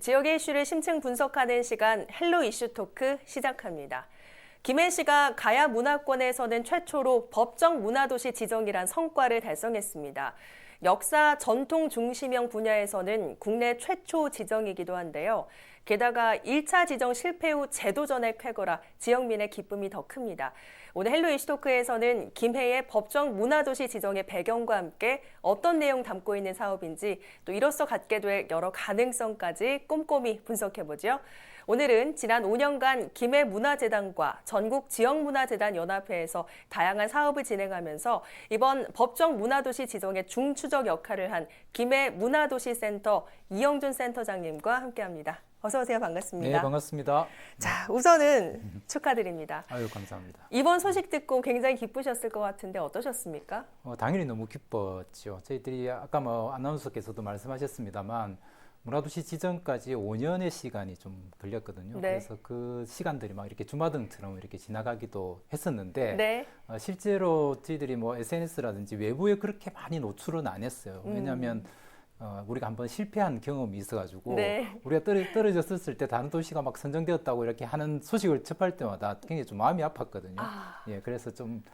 지역의 이슈를 심층 분석하는 시간 헬로 이슈 토크 시작합니다. 김해시가 가야 문화권에서는 최초로 법정 문화도시 지정이란 성과를 달성했습니다. 역사 전통 중심형 분야에서는 국내 최초 지정이기도 한데요. 게다가 1차 지정 실패 후 재도전의 쾌거라 지역민의 기쁨이 더 큽니다. 오늘 헬로 이슈 토크에서는 김해의 법정 문화도시 지정의 배경과 함께 어떤 내용 담고 있는 사업인지 또 이로써 갖게 될 여러 가능성까지 꼼꼼히 분석해보죠. 오늘은 지난 5년간 김해문화재단과 전국지역문화재단 연합회에서 다양한 사업을 진행하면서 이번 법정 문화도시 지정의 중추적 역할을 한 김해문화도시센터 이영준 센터장님과 함께합니다. 어서 오세요. 반갑습니다. 네, 반갑습니다. 자, 우선은 축하드립니다. 아유, 감사합니다. 이번 소식 듣고 굉장히 기쁘셨을 것 같은데 어떠셨습니까? 당연히 너무 기뻤죠. 저희들이 아까 아나운서께서도 말씀하셨습니다만 문화도시 지정까지 5년의 시간이 좀 걸렸거든요. 네. 그래서 그 시간들이 막 이렇게 주마등처럼 이렇게 지나가기도 했었는데 네. 실제로 저희들이 SNS라든지 외부에 그렇게 많이 노출은 안 했어요. 왜냐하면 우리가 한번 실패한 경험이 있어가지고 네. 우리가 떨어졌을 때 다른 도시가 막 선정되었다고 이렇게 하는 소식을 접할 때마다 굉장히 좀 마음이 아팠거든요. 예, 그래서 좀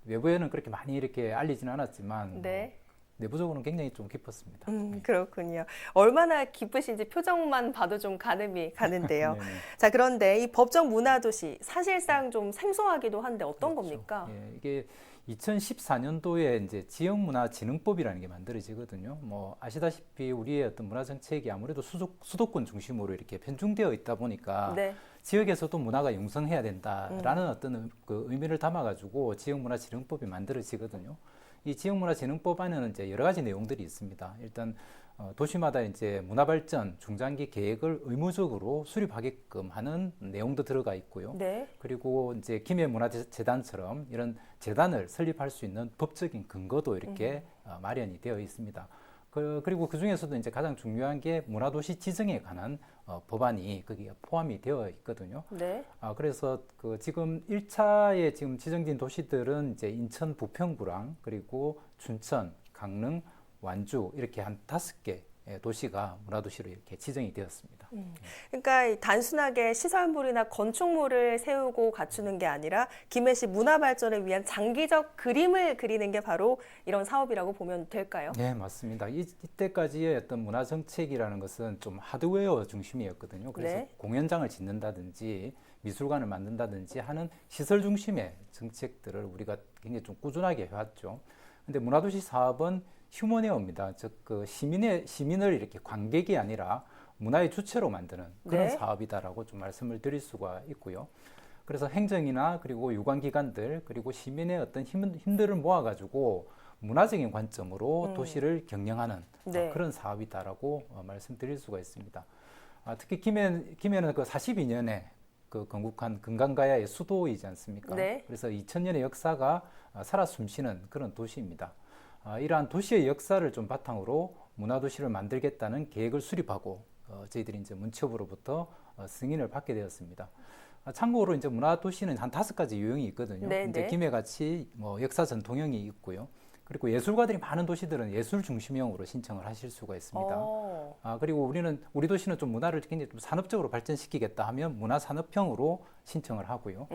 외부에는 그렇게 많이 이렇게 알리지는 않았지만 네. 내부적으로는 굉장히 좀 기뻤습니다. 그렇군요. 얼마나 기쁘신지 표정만 봐도 좀 가늠이 가는데요. 네네. 자, 그런데 이 법정 문화도시 사실상 좀 생소하기도 한데 어떤 그렇죠. 겁니까? 예, 이게 2014년도에 이제 지역문화진흥법이라는 게 만들어지거든요. 아시다시피 우리의 어떤 문화 정책이 아무래도 수도권 중심으로 이렇게 편중되어 있다 보니까 네. 지역에서도 문화가 융성해야 된다라는 어떤 그 의미를 담아가지고 지역문화진흥법이 만들어지거든요. 이 지역문화진흥법 안에는 이제 여러 가지 내용들이 있습니다. 일단 도시마다 이제 문화발전 중장기 계획을 의무적으로 수립하게끔 하는 내용도 들어가 있고요. 네. 그리고 이제 김해문화재단처럼 이런 재단을 설립할 수 있는 법적인 근거도 이렇게 마련이 되어 있습니다. 그리고 그 중에서도 이제 가장 중요한 게 문화도시 지정에 관한 법안이 거기에 포함이 되어 있거든요. 네. 그래서 지금 1차에 지금 지정된 도시들은 이제 인천 부평구랑 그리고 춘천, 강릉, 완주 이렇게 한 5개 도시가 문화도시로 이렇게 지정이 되었습니다. 그러니까 단순하게 시설물이나 건축물을 세우고 갖추는 게 아니라 김해시 문화 발전을 위한 장기적 그림을 그리는 게 바로 이런 사업이라고 보면 될까요? 네, 맞습니다. 이때까지의 어떤 문화 정책이라는 것은 좀 하드웨어 중심이었거든요. 그래서 네. 공연장을 짓는다든지 미술관을 만든다든지 하는 시설 중심의 정책들을 우리가 굉장히 좀 꾸준하게 해왔죠. 근데 문화도시 사업은 휴머니어입니다. 즉 시민을 이렇게 관객이 아니라 문화의 주체로 만드는 그런 네. 사업이다라고 좀 말씀을 드릴 수가 있고요. 그래서 행정이나 그리고 유관기관들 그리고 시민의 어떤 힘들을 모아가지고 문화적인 관점으로 도시를 경영하는 네. 그런 사업이다라고 말씀드릴 수가 있습니다. 특히 김해는 그 42년에 그 건국한 금강가야의 수도이지 않습니까? 네. 그래서 2000년의 역사가 살아 숨쉬는 그런 도시입니다. 이러한 도시의 역사를 좀 바탕으로 문화도시를 만들겠다는 계획을 수립하고 저희들이 이제 문체부로부터 승인을 받게 되었습니다. 참고로 이제 문화도시는 한 5가지 유형이 있거든요. 네, 이제 네. 김해같이 역사 전통형이 있고요. 그리고 예술가들이 많은 도시들은 예술 중심형으로 신청을 하실 수가 있습니다. 그리고 우리 도시는 좀 문화를 굉장히 좀 산업적으로 발전시키겠다 하면 문화산업형으로 신청을 하고요.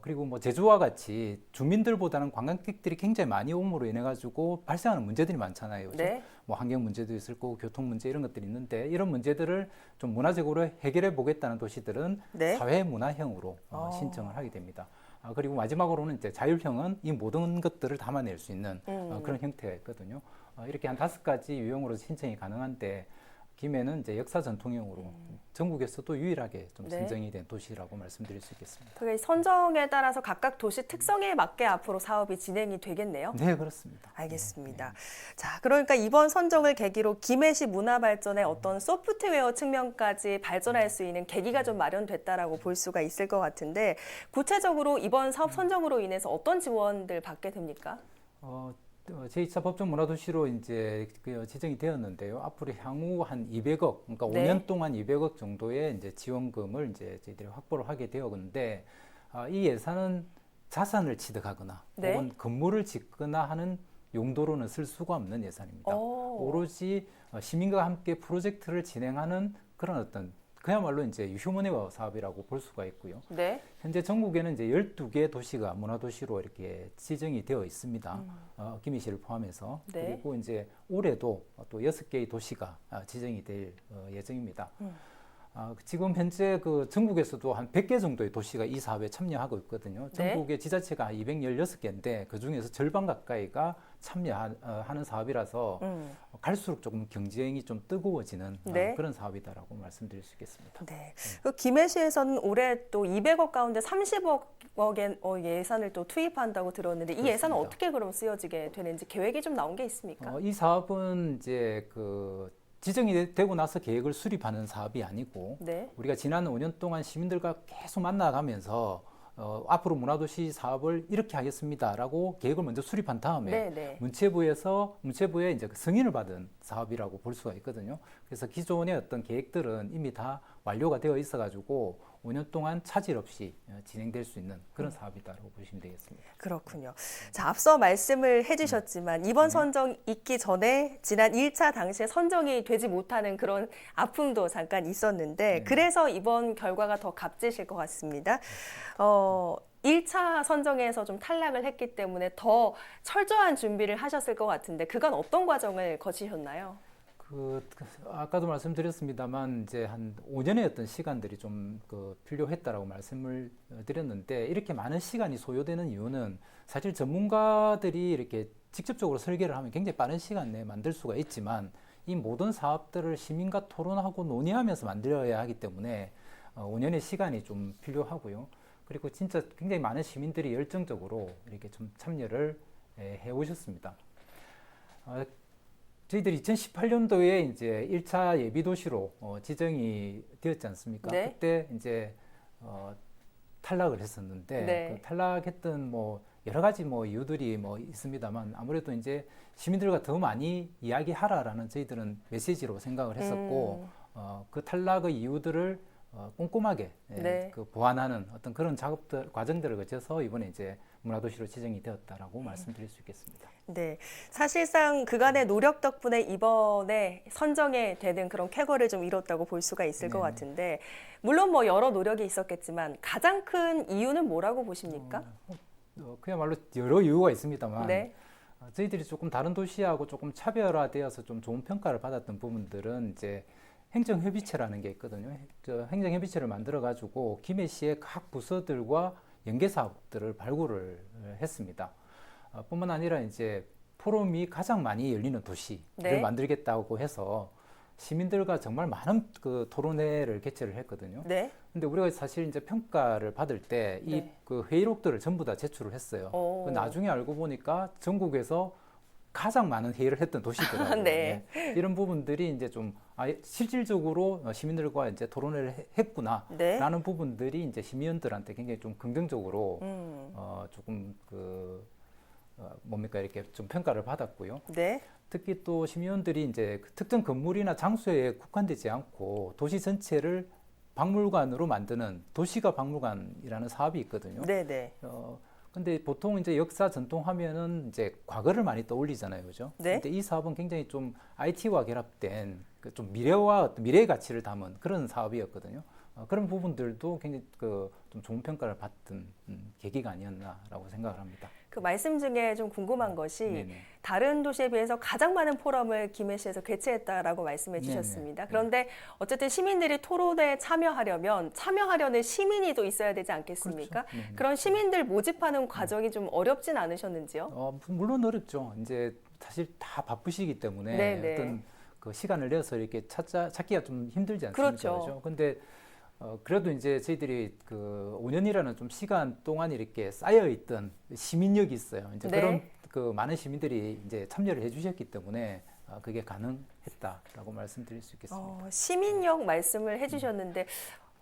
그리고 제주와 같이 주민들보다는 관광객들이 굉장히 많이 옴으로 인해 가지고 발생하는 문제들이 많잖아요. 그렇죠? 네. 환경 문제도 있을 거고 교통 문제 이런 것들이 있는데 이런 문제들을 좀 문화적으로 해결해 보겠다는 도시들은 네. 사회 문화형으로 신청을 하게 됩니다. 그리고 마지막으로는 이제 자율형은 이 모든 것들을 담아낼 수 있는 그런 형태가 있거든요. 이렇게 한 5가지 유형으로 신청이 가능한데 김해는 이제 역사 전통형으로 전국에서도 유일하게 좀 네. 선정이 된 도시라고 말씀드릴 수 있겠습니다. 그게 선정에 따라서 각각 도시 특성에 맞게 앞으로 사업이 진행이 되겠네요. 네, 그렇습니다. 알겠습니다. 자, 그러니까 이번 선정을 계기로 김해시 문화 발전의 어떤 소프트웨어 측면까지 발전할 수 있는 계기가 좀 마련됐다라고 볼 수가 있을 것 같은데 구체적으로 이번 사업 선정으로 인해서 어떤 지원들 받게 됩니까? 제2차 법정 문화도시로 이제 지정이 되었는데요. 앞으로 향후 한 200억, 그러니까 네. 5년 동안 200억 정도의 이제 지원금을 이제 저희들이 확보를 하게 되었는데 이 예산은 자산을 취득하거나 네. 혹은 건물을 짓거나 하는 용도로는 쓸 수가 없는 예산입니다. 오로지 시민과 함께 프로젝트를 진행하는 그런 어떤 그야말로 이제 휴머니어 사업이라고 볼 수가 있고요. 네. 현재 전국에는 이제 12개 도시가 문화도시로 이렇게 지정이 되어 있습니다. 김해시를 포함해서. 네. 그리고 이제 올해도 또 6개의 도시가 지정이 될 예정입니다. 지금 현재 그 전국에서도 한 100개 정도의 도시가 이 사업에 참여하고 있거든요. 전국의 지자체가 216개인데 그 중에서 절반 가까이가 참여하는 사업이라서 갈수록 조금 경쟁이 좀 뜨거워지는 네. 그런 사업이다라고 말씀드릴 수 있겠습니다. 네. 그 김해시에서는 올해 또 200억 가운데 30억의 예산을 또 투입한다고 들었는데 이 예산은 그렇습니다. 어떻게 그럼 쓰여지게 되는지 계획이 좀 나온 게 있습니까? 이 사업은 이제 그 지정이 되고 나서 계획을 수립하는 사업이 아니고 네. 우리가 지난 5년 동안 시민들과 계속 만나가면서 앞으로 문화도시 사업을 이렇게 하겠습니다라고 계획을 먼저 수립한 다음에 네. 문체부에 이제 그 승인을 받은 사업이라고 볼 수가 있거든요. 그래서 기존의 어떤 계획들은 이미 다 완료가 되어 있어가지고 5년 동안 차질 없이 진행될 수 있는 그런 사업이다라고 보시면 되겠습니다. 그렇군요. 자, 앞서 말씀을 해주셨지만 이번 선정 있기 전에 지난 1차 당시에 선정이 되지 못하는 그런 아픔도 잠깐 있었는데 그래서 이번 결과가 더 값지실 것 같습니다. 1차 선정에서 좀 탈락을 했기 때문에 더 철저한 준비를 하셨을 것 같은데 그건 어떤 과정을 거치셨나요? 아까도 말씀드렸습니다만 이제 한 5년의 어떤 시간들이 좀 필요했다라고 말씀을 드렸는데 이렇게 많은 시간이 소요되는 이유는 사실 전문가들이 이렇게 직접적으로 설계를 하면 굉장히 빠른 시간 내에 만들 수가 있지만 이 모든 사업들을 시민과 토론하고 논의하면서 만들어야 하기 때문에 5년의 시간이 좀 필요하고요. 그리고 진짜 굉장히 많은 시민들이 열정적으로 이렇게 좀 참여를 해 오셨습니다. 저희들이 2018년도에 이제 1차 예비도시로 지정이 되었지 않습니까? 네. 그때 이제 탈락을 했었는데 네. 그 탈락했던 여러 가지 이유들이 있습니다만 아무래도 이제 시민들과 더 많이 이야기하라라는 저희들은 메시지로 생각을 했었고 그 탈락의 이유들을 꼼꼼하게 보완하는 어떤 그런 과정들을 거쳐서 이번에 이제 문화도시로 지정이 되었다라고 말씀드릴 수 있겠습니다. 네, 사실상 그간의 노력 덕분에 이번에 선정에 되는 그런 쾌거를 좀 이뤘다고 볼 수가 있을 것 같은데 물론 여러 노력이 있었겠지만 가장 큰 이유는 뭐라고 보십니까? 그야말로 여러 이유가 있습니다만 네. 저희들이 조금 다른 도시하고 조금 차별화되어서 좀 좋은 평가를 받았던 부분들은 이제 행정협의체라는 게 있거든요. 행정협의체를 만들어가지고 김해시의 각 부서들과 연계 사업들을 발굴을 했습니다. 뿐만 아니라 이제 포럼이 가장 많이 열리는 도시를 만들겠다고 해서 시민들과 정말 많은 그 토론회를 개최를 했거든요. 네. 근데 우리가 사실 이제 평가를 받을 때 이 그 회의록들을 전부 다 제출을 했어요. 나중에 알고 보니까 전국에서 가장 많은 회의를 했던 도시더라고요. 네. 이런 부분들이 이제 좀 실질적으로 시민들과 이제 토론을 했구나라는 부분들이 이제 시민들한테 굉장히 좀 긍정적으로 조금 이렇게 좀 평가를 받았고요. 네. 특히 또 시민들이 이제 그 특정 건물이나 장소에 국한되지 않고 도시 전체를 박물관으로 만드는 도시가 박물관이라는 사업이 있거든요. 네. 근데 보통 이제 역사 전통 하면은 이제 과거를 많이 떠올리잖아요, 그죠? 네. 근데 이 사업은 굉장히 좀 IT와 결합된 그 좀 미래의 가치를 담은 그런 사업이었거든요. 그런 부분들도 굉장히 좀 좋은 평가를 받던 계기가 아니었나라고 생각을 합니다. 그 말씀 중에 좀 궁금한 것이 네네. 다른 도시에 비해서 가장 많은 포럼을 김해시에서 개최했다라고 말씀해 주셨습니다. 그런데 어쨌든 시민들이 토론에 참여하려는 시민이 또 있어야 되지 않겠습니까? 그렇죠. 그런 시민들 모집하는 과정이 좀 어렵진 않으셨는지요? 물론 어렵죠. 이제 사실 다 바쁘시기 때문에 네네. 어떤 그 시간을 내서 이렇게 찾기가 좀 힘들지 않습니까? 그렇죠. 근데 그래도 이제 저희들이 그 5년이라는 좀 시간 동안 이렇게 쌓여 있던 시민력이 있어요. 이제 그런 그 많은 시민들이 이제 참여를 해주셨기 때문에 그게 가능했다라고 말씀드릴 수 있겠습니다. 시민력 말씀을 해주셨는데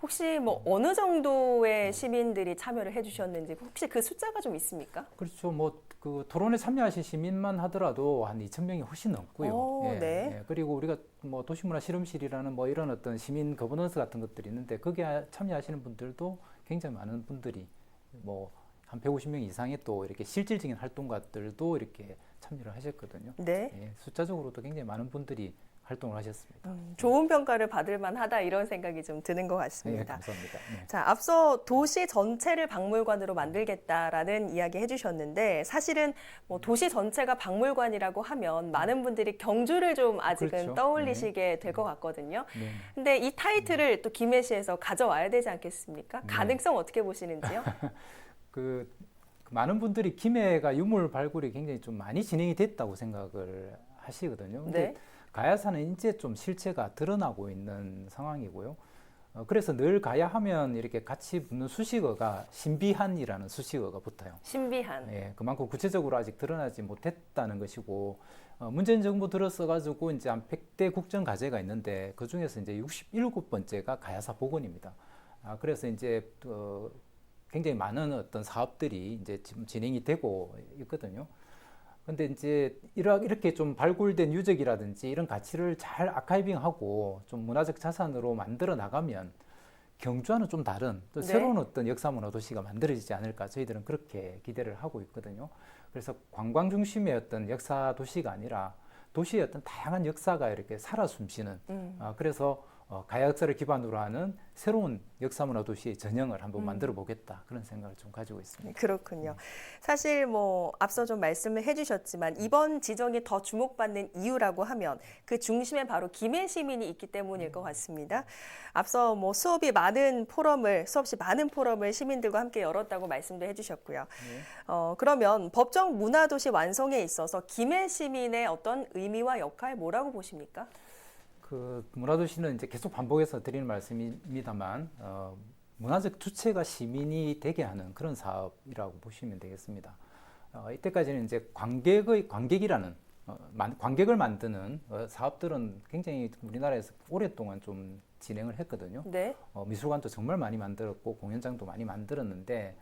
혹시 어느 정도의 시민들이 참여를 해주셨는지 혹시 그 숫자가 좀 있습니까? 그렇죠. 그 토론에 참여하신 시민만 하더라도 한 2,000명이 훨씬 넘고요. 그리고 우리가 도시문화 실험실이라는 이런 어떤 시민 거버넌스 같은 것들이 있는데 거기에 참여하시는 분들도 굉장히 많은 분들이 한 150명 이상의 또 이렇게 실질적인 활동가들도 이렇게 참여를 하셨거든요. 네. 예, 숫자적으로도 굉장히 많은 분들이 활동을 하셨습니다. 좋은 평가를 받을 만하다 이런 생각이 좀 드는 것 예, 같습니다. 감사합니다. 네. 자, 앞서 도시 전체를 박물관으로 만들겠다라는 이야기 해주셨는데 사실은 뭐 도시 전체가 박물관이라고 하면 많은 분들이 경주를 좀 아직은 그렇죠. 떠올리시게 될 것 같거든요. 네. 근데 이 타이틀을 또 김해시에서 가져와야 되지 않겠습니까? 네. 가능성 어떻게 보시는지요? 그 많은 분들이 김해가 유물 발굴이 굉장히 좀 많이 진행이 됐다고 생각을 하시거든요. 근데 네. 가야사는 이제 좀 실체가 드러나고 있는 상황이고요. 그래서 늘 가야하면 이렇게 같이 붙는 수식어가 신비한이라는 수식어가 붙어요. 신비한. 예, 그만큼 구체적으로 아직 드러나지 못했다는 것이고, 문재인 정부 들어서가지고 이제 한 100대 국정 과제가 있는데 그 중에서 이제 67번째가 가야사 복원입니다. 그래서 이제 굉장히 많은 어떤 사업들이 이제 지금 진행이 되고 있거든요. 근데 이제 이렇게 좀 발굴된 유적이라든지 이런 가치를 잘 아카이빙하고 좀 문화적 자산으로 만들어 나가면 경주와는 좀 다른 또 네. 새로운 어떤 역사 문화 도시가 만들어지지 않을까 저희들은 그렇게 기대를 하고 있거든요. 그래서 관광 중심의 어떤 역사 도시가 아니라 도시의 어떤 다양한 역사가 이렇게 살아 숨쉬는 그래서 가야 역사를 기반으로 하는 새로운 역사 문화 도시의 전형을 한번 만들어 보겠다 그런 생각을 좀 가지고 있습니다. 그렇군요. 사실 뭐 앞서 좀 말씀을 해주셨지만 이번 지정이 더 주목받는 이유라고 하면 그 중심에 바로 김해 시민이 있기 때문일 것 같습니다. 앞서 뭐 수없이 많은 포럼을 시민들과 함께 열었다고 말씀도 해주셨고요. 네. 그러면 법정 문화도시 완성에 있어서 김해 시민의 어떤 의미와 역할 뭐라고 보십니까? 그 문화도시는 이제 계속 반복해서 드리는 말씀입니다만 문화적 주체가 시민이 되게 하는 그런 사업이라고 보시면 되겠습니다. 이때까지는 이제 관객이라는 관객을 만드는 사업들은 굉장히 우리나라에서 오랫동안 좀 진행을 했거든요. 네. 미술관도 정말 많이 만들었고 공연장도 많이 만들었는데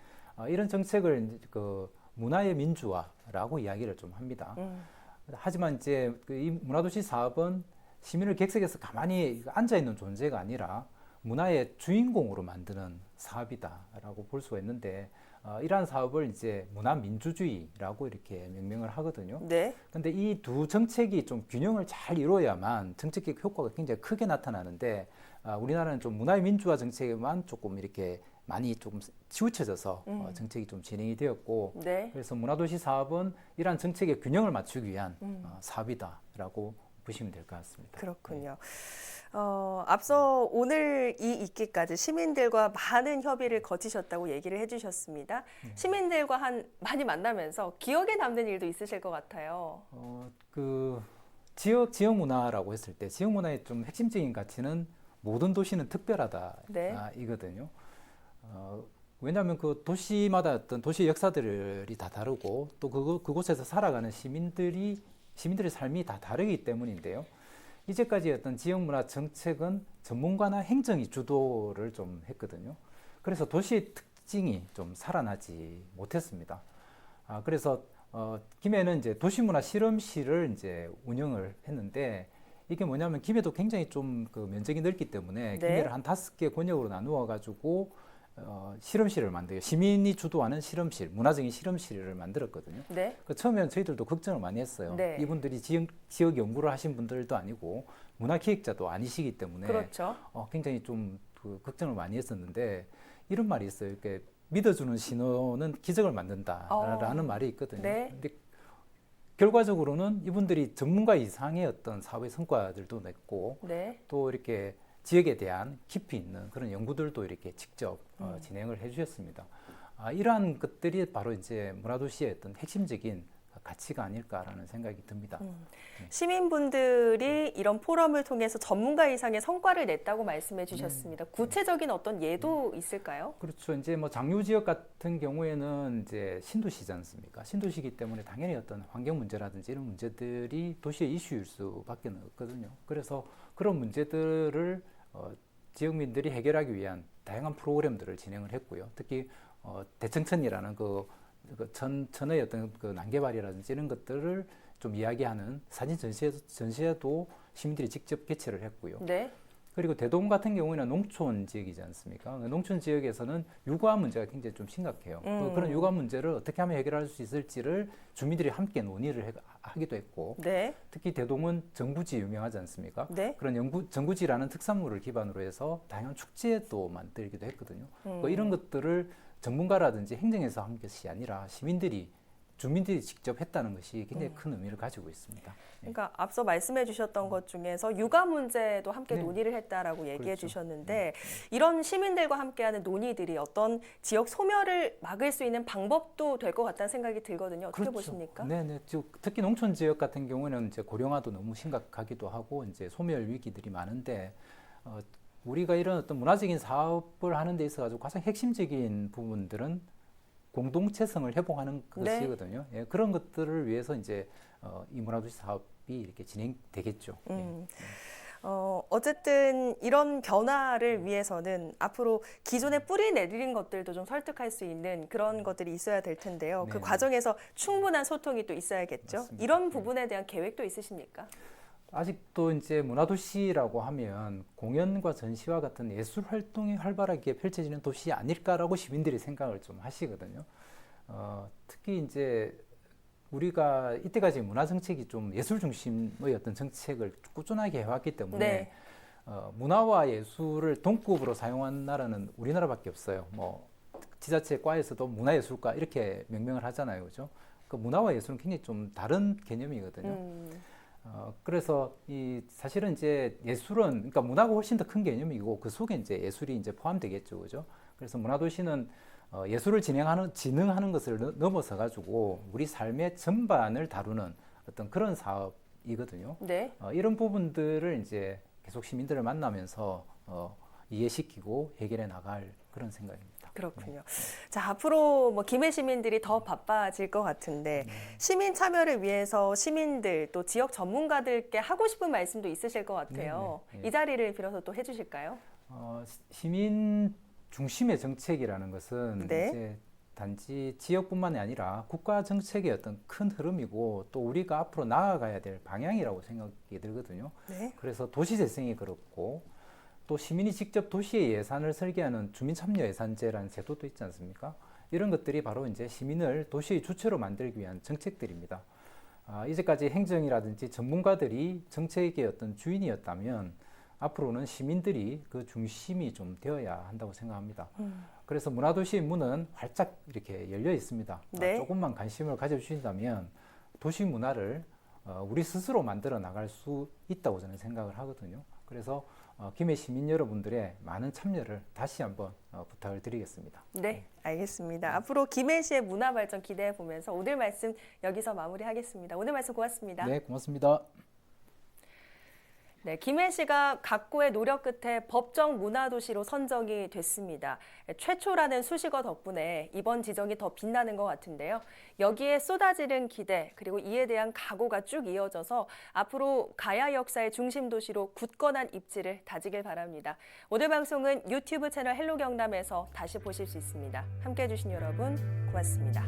이런 정책을 이제 그 문화의 민주화라고 이야기를 좀 합니다. 하지만 이제 이 문화도시 사업은 시민을 객석에서 가만히 앉아 있는 존재가 아니라 문화의 주인공으로 만드는 사업이다라고 볼 수가 있는데 이러한 사업을 이제 문화 민주주의라고 이렇게 명명을 하거든요. 네. 근데 이 두 정책이 좀 균형을 잘 이루어야만 정책적 효과가 굉장히 크게 나타나는데 우리나라는 좀 문화의 민주화 정책에만 조금 이렇게 많이 조금 치우쳐져서 정책이 좀 진행이 되었고 네. 그래서 문화도시 사업은 이러한 정책의 균형을 맞추기 위한 사업이다라고 보시면 될 것 같습니다. 그렇군요. 앞서 오늘 이 있기까지 시민들과 많은 협의를 거치셨다고 얘기를 해주셨습니다. 시민들과 많이 만나면서 기억에 남는 일도 있으실 것 같아요. 그 지역 문화라고 했을 때 지역 문화의 좀 핵심적인 가치는 모든 도시는 특별하다 네. 이거든요. 왜냐하면 그 도시마다 어떤 도시의 역사들이 다 다르고 또 그곳에서 살아가는 시민들의 삶이 다 다르기 때문인데요. 이제까지 어떤 지역문화 정책은 전문가나 행정이 주도를 좀 했거든요. 그래서 도시의 특징이 좀 살아나지 못했습니다. 그래서 김해는 이제 도시문화 실험실을 이제 운영을 했는데 이게 뭐냐면 김해도 굉장히 좀 그 면적이 넓기 때문에 네. 김해를 한 5개 권역으로 나누어 가지고 실험실을 만들어요. 시민이 주도하는 실험실, 문화적인 실험실을 만들었거든요. 네. 처음에는 저희들도 걱정을 많이 했어요. 네. 이분들이 지역 연구를 하신 분들도 아니고 문화기획자도 아니시기 때문에 그렇죠. 굉장히 좀 그 걱정을 많이 했었는데 이런 말이 있어요. 이렇게 믿어주는 신호는 기적을 만든다라는 말이 있거든요. 네. 근데 결과적으로는 이분들이 전문가 이상의 어떤 사업의 성과들도 냈고 네. 또 이렇게 지역에 대한 깊이 있는 그런 연구들도 이렇게 직접 진행을 해주셨습니다. 이러한 것들이 바로 이제 문화도시의 어떤 핵심적인 가치가 아닐까라는 생각이 듭니다. 시민분들이 이런 포럼을 통해서 전문가 이상의 성과를 냈다고 말씀해 주셨습니다. 구체적인 어떤 예도 있을까요? 그렇죠. 이제 뭐 장류 지역 같은 경우에는 이제 신도시지 않습니까? 신도시이기 때문에 당연히 어떤 환경 문제라든지 이런 문제들이 도시의 이슈일 수밖에 없거든요. 그래서 그런 문제들을 지역민들이 해결하기 위한 다양한 프로그램들을 진행을 했고요. 특히 대청천이라는 천의 어떤 그 난개발이라든지 이런 것들을 좀 이야기하는 사진 전시회도 시민들이 직접 개최를 했고요. 네. 그리고 대도원 같은 경우에는 농촌 지역이지 않습니까? 농촌 지역에서는 육아 문제가 굉장히 좀 심각해요. 그런 육아 문제를 어떻게 하면 해결할 수 있을지를 주민들이 함께 논의를 하기도 했고, 네. 특히 대동은 정부지 유명하지 않습니까? 네. 그런 정부지라는 특산물을 기반으로 해서 다양한 축제도 만들기도 했거든요. 이런 것들을 전문가라든지 행정에서 한 것이 아니라 주민들이 직접 했다는 것이 굉장히 큰 의미를 가지고 있습니다. 그러니까 앞서 말씀해 주셨던 것 중에서 육아 문제도 함께 네. 논의를 했다라고 얘기해 그렇죠. 주셨는데 이런 시민들과 함께하는 논의들이 어떤 지역 소멸을 막을 수 있는 방법도 될 것 같다는 생각이 들거든요. 어떻게 그렇죠. 보십니까? 네네. 특히 농촌 지역 같은 경우에는 이제 고령화도 너무 심각하기도 하고 이제 소멸 위기들이 많은데 우리가 이런 어떤 문화적인 사업을 하는 데 있어 가지고 가장 핵심적인 부분들은 공동체성을 회복하는 네. 것이거든요. 예, 그런 것들을 위해서 이제 이 문화도시 사업이 이렇게 진행되겠죠. 어쨌든 이런 변화를 위해서는 앞으로 기존에 뿌리 내린 것들도 좀 설득할 수 있는 그런 것들이 있어야 될 텐데요. 그 네. 과정에서 충분한 소통이 또 있어야겠죠. 맞습니다. 이런 부분에 대한 계획도 있으십니까? 아직도 이제 문화도시라고 하면 공연과 전시와 같은 예술 활동이 활발하게 펼쳐지는 도시 아닐까라고 시민들이 생각을 좀 하시거든요. 특히 이제 우리가 이때까지 문화 정책이 좀 예술 중심의 어떤 정책을 꾸준하게 해왔기 때문에 네. 문화와 예술을 동급으로 사용한 나라는 우리나라밖에 없어요. 뭐 지자체 과에서도 문화예술과 이렇게 명명을 하잖아요, 그죠? 그 문화와 예술은 굉장히 좀 다른 개념이거든요. 그래서 사실은 이제 예술은 그러니까 문화가 훨씬 더 큰 개념이고 그 속에 이제 예술이 이제 포함되겠죠, 그죠? 그래서 문화도시는 예술을 진흥하는 것을 넘어서 가지고 우리 삶의 전반을 다루는 어떤 그런 사업이거든요. 네. 이런 부분들을 이제 계속 시민들을 만나면서 이해시키고 해결해 나갈 그런 생각입니다. 그렇군요. 자, 앞으로 뭐 김해 시민들이 더 바빠질 것 같은데 시민 참여를 위해서 시민들 또 지역 전문가들께 하고 싶은 말씀도 있으실 것 같아요. 네. 이 자리를 빌어서 또 해주실까요? 시민 중심의 정책이라는 것은 네. 이제 단지 지역뿐만이 아니라 국가 정책의 어떤 큰 흐름이고 또 우리가 앞으로 나아가야 될 방향이라고 생각이 들거든요. 네. 그래서 도시재생이 그렇고 또 시민이 직접 도시의 예산을 설계하는 주민참여예산제라는 제도도 있지 않습니까? 이런 것들이 바로 이제 시민을 도시의 주체로 만들기 위한 정책들입니다. 이제까지 행정이라든지 전문가들이 정책의 어떤 주인이었다면 앞으로는 시민들이 그 중심이 좀 되어야 한다고 생각합니다. 그래서 문화도시의 문은 활짝 이렇게 열려 있습니다. 네. 조금만 관심을 가져주신다면 도시 문화를 우리 스스로 만들어 나갈 수 있다고 저는 생각을 하거든요. 그래서 김해 시민 여러분들의 많은 참여를 다시 한번 부탁을 드리겠습니다. 네, 알겠습니다. 앞으로 김해시의 문화 발전 기대해 보면서 오늘 말씀 여기서 마무리하겠습니다. 오늘 말씀 고맙습니다. 네, 고맙습니다. 네, 김해시가 각고의 노력 끝에 법정 문화도시로 선정이 됐습니다. 최초라는 수식어 덕분에 이번 지정이 더 빛나는 것 같은데요. 여기에 쏟아지는 기대 그리고 이에 대한 각오가 쭉 이어져서 앞으로 가야 역사의 중심 도시로 굳건한 입지를 다지길 바랍니다. 오늘 방송은 유튜브 채널 헬로 경남에서 다시 보실 수 있습니다. 함께해 주신 여러분 고맙습니다.